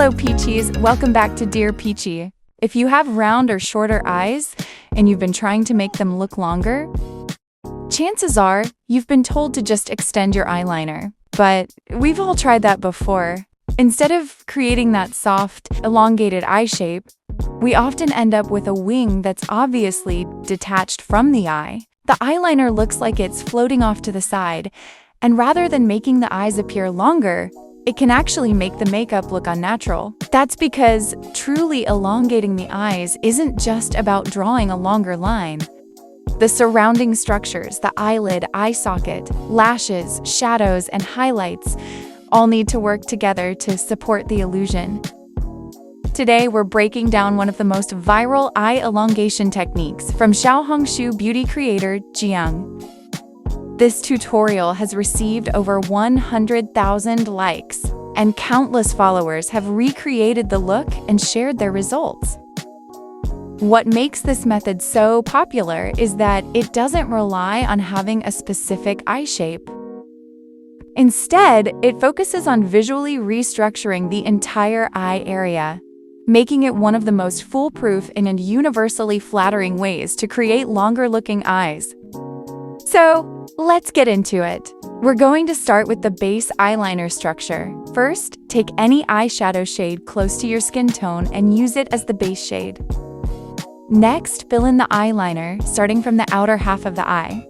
Hello Peachies, welcome back to Dear Peachie. If you have round or shorter eyes and you've been trying to make them look longer, chances are you've been told to just extend your eyeliner. But we've all tried that before. Instead of creating that soft, elongated eye shape, we often end up with a wing that's obviously detached from the eye. The eyeliner looks like it's floating off to the side, and rather than making the eyes appear longer, it can actually make the makeup look unnatural. That's because truly elongating the eyes isn't just about drawing a longer line. The surrounding structures, the eyelid, eye socket, lashes, shadows, and highlights all need to work together to support the illusion. Today, we're breaking down one of the most viral eye elongation techniques from XiaoHongShu beauty creator Jiang. This tutorial has received over 100,000 likes, and countless followers have recreated the look and shared their results. What makes this method so popular is that it doesn't rely on having a specific eye shape. Instead, it focuses on visually restructuring the entire eye area, making it one of the most foolproof and universally flattering ways to create longer-looking eyes. So, let's get into it. We're going to start with the base eyeliner structure. First, take any eyeshadow shade close to your skin tone and use it as the base shade. Next, fill in the eyeliner, starting from the outer half of the eye.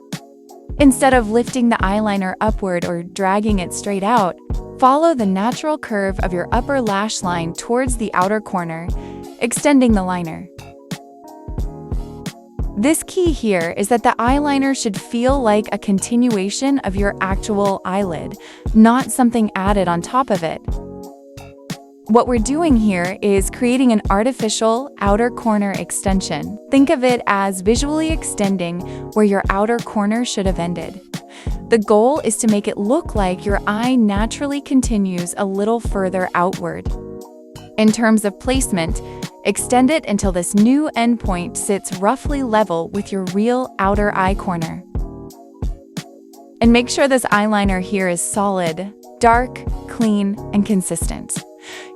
Instead of lifting the eyeliner upward or dragging it straight out, follow the natural curve of your upper lash line towards the outer corner, extending the liner. This key here is that the eyeliner should feel like a continuation of your actual eyelid, not something added on top of it. What we're doing here is creating an artificial outer corner extension. Think of it as visually extending where your outer corner should have ended. The goal is to make it look like your eye naturally continues a little further outward. In terms of placement, extend it until this new endpoint sits roughly level with your real outer eye corner. And make sure this eyeliner here is solid, dark, clean, and consistent.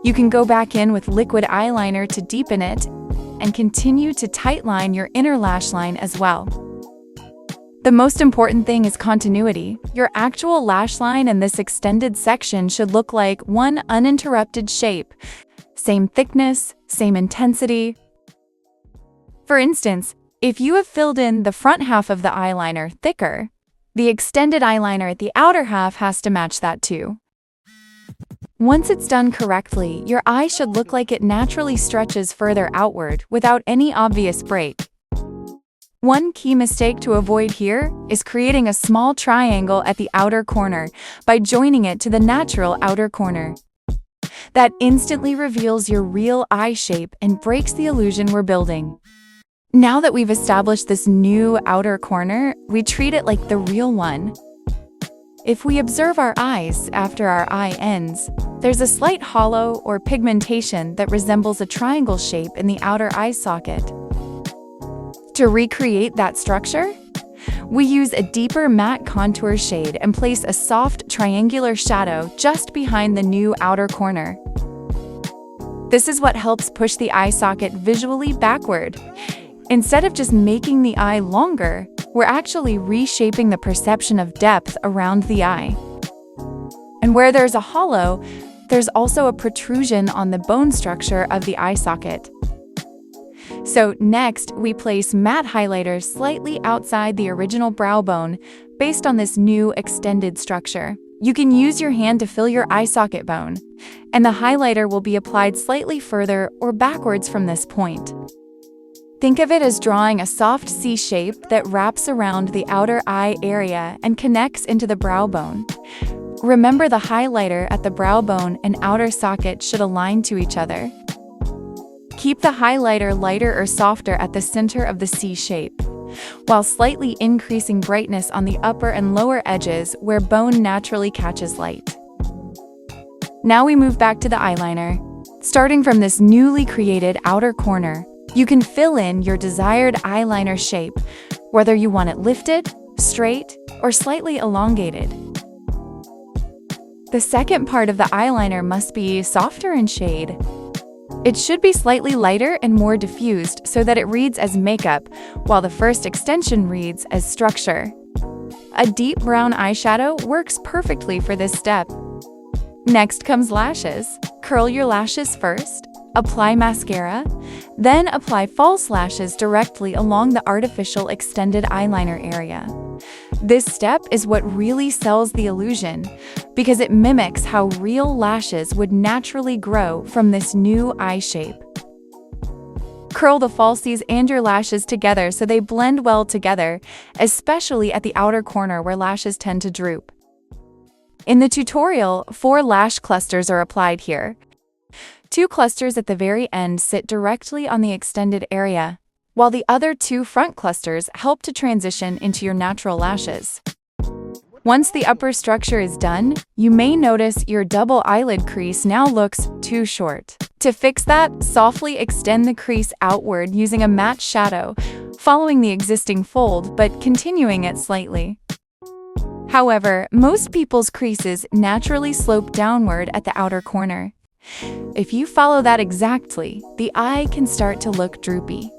You can go back in with liquid eyeliner to deepen it and continue to tightline your inner lash line as well. The most important thing is continuity. Your actual lash line and this extended section should look like one uninterrupted shape. Same thickness, same intensity. For instance, if you have filled in the front half of the eyeliner thicker, the extended eyeliner at the outer half has to match that too. Once it's done correctly, your eye should look like it naturally stretches further outward without any obvious break. One key mistake to avoid here is creating a small triangle at the outer corner by joining it to the natural outer corner. That instantly reveals your real eye shape and breaks the illusion we're building. Now that we've established this new outer corner, we treat it like the real one. If we observe our eyes after our eye ends, there's a slight hollow or pigmentation that resembles a triangle shape in the outer eye socket. To recreate that structure, we use a deeper matte contour shade and place a soft triangular shadow just behind the new outer corner. This is what helps push the eye socket visually backward. Instead of just making the eye longer, we're actually reshaping the perception of depth around the eye. And where there's a hollow, there's also a protrusion on the bone structure of the eye socket. So next, we place matte highlighters slightly outside the original brow bone based on this new extended structure. You can use your hand to fill your eye socket bone, and the highlighter will be applied slightly further or backwards from this point. Think of it as drawing a soft C shape that wraps around the outer eye area and connects into the brow bone. Remember, the highlighter at the brow bone and outer socket should align to each other. Keep the highlighter lighter or softer at the center of the C shape, while slightly increasing brightness on the upper and lower edges where bone naturally catches light. Now we move back to the eyeliner. Starting from this newly created outer corner, you can fill in your desired eyeliner shape, whether you want it lifted, straight, or slightly elongated. The second part of the eyeliner must be softer in shade. It should be slightly lighter and more diffused so that it reads as makeup, while the first extension reads as structure. A deep brown eyeshadow works perfectly for this step. Next comes lashes. Curl your lashes first, apply mascara, then apply false lashes directly along the artificial extended eyeliner area. This step is what really sells the illusion, because it mimics how real lashes would naturally grow from this new eye shape. Curl the falsies and your lashes together so they blend well together, especially at the outer corner where lashes tend to droop. In the tutorial, 4 lash clusters are applied here. 2 clusters at the very end sit directly on the extended area, while the other 2 front clusters help to transition into your natural lashes. Once the upper structure is done, you may notice your double eyelid crease now looks too short. To fix that, softly extend the crease outward using a matte shadow, following the existing fold but continuing it slightly. However, most people's creases naturally slope downward at the outer corner. If you follow that exactly, the eye can start to look droopy.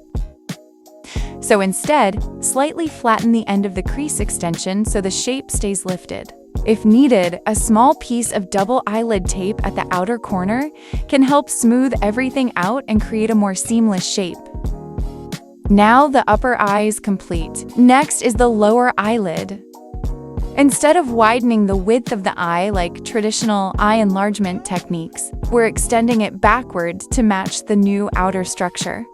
So instead, slightly flatten the end of the crease extension so the shape stays lifted. If needed, a small piece of double eyelid tape at the outer corner can help smooth everything out and create a more seamless shape. Now the upper eye is complete. Next is the lower eyelid. Instead of widening the width of the eye like traditional eye enlargement techniques, we're extending it backward to match the new outer structure.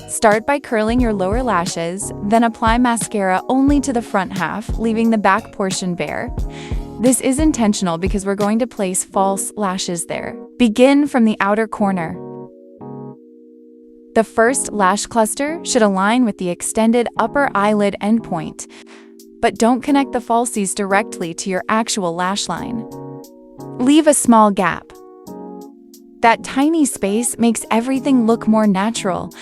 Start by curling your lower lashes, then apply mascara only to the front half, leaving the back portion bare. This is intentional because we're going to place false lashes there. Begin from the outer corner. The first lash cluster should align with the extended upper eyelid endpoint, but don't connect the falsies directly to your actual lash line. Leave a small gap. That tiny space makes everything look more natural,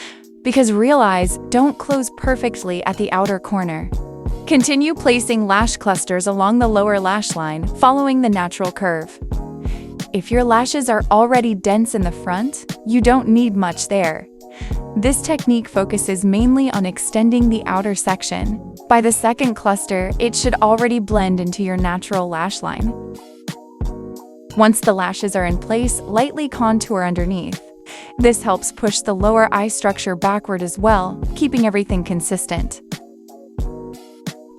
because real eyes don't close perfectly at the outer corner. Continue placing lash clusters along the lower lash line, following the natural curve. If your lashes are already dense in the front, you don't need much there. This technique focuses mainly on extending the outer section. By the second cluster, it should already blend into your natural lash line. Once the lashes are in place, lightly contour underneath. This helps push the lower eye structure backward as well, keeping everything consistent.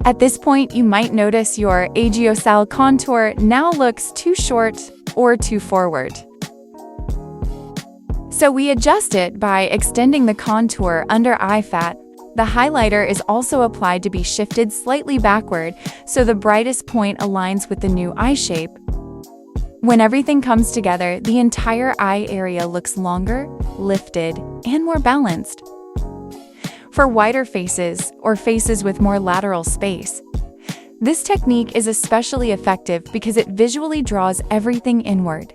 At this point, you might notice your agiosal contour now looks too short or too forward. So we adjust it by extending the contour under eye fat. The highlighter is also applied to be shifted slightly backward so the brightest point aligns with the new eye shape. When everything comes together, the entire eye area looks longer, lifted, and more balanced. For wider faces, or faces with more lateral space, this technique is especially effective because it visually draws everything inward.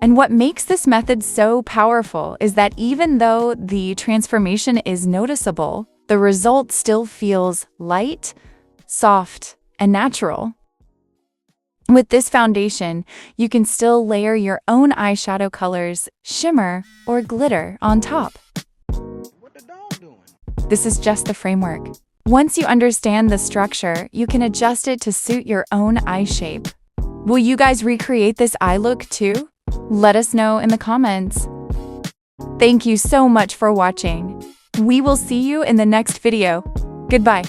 And what makes this method so powerful is that even though the transformation is noticeable, the result still feels light, soft, and natural. With this foundation, you can still layer your own eyeshadow colors, shimmer, or glitter on top. What the dog doing? This is just the framework. Once you understand the structure, you can adjust it to suit your own eye shape. Will you guys recreate this eye look too? Let us know in the comments. Thank you so much for watching. We will see you in the next video. Goodbye.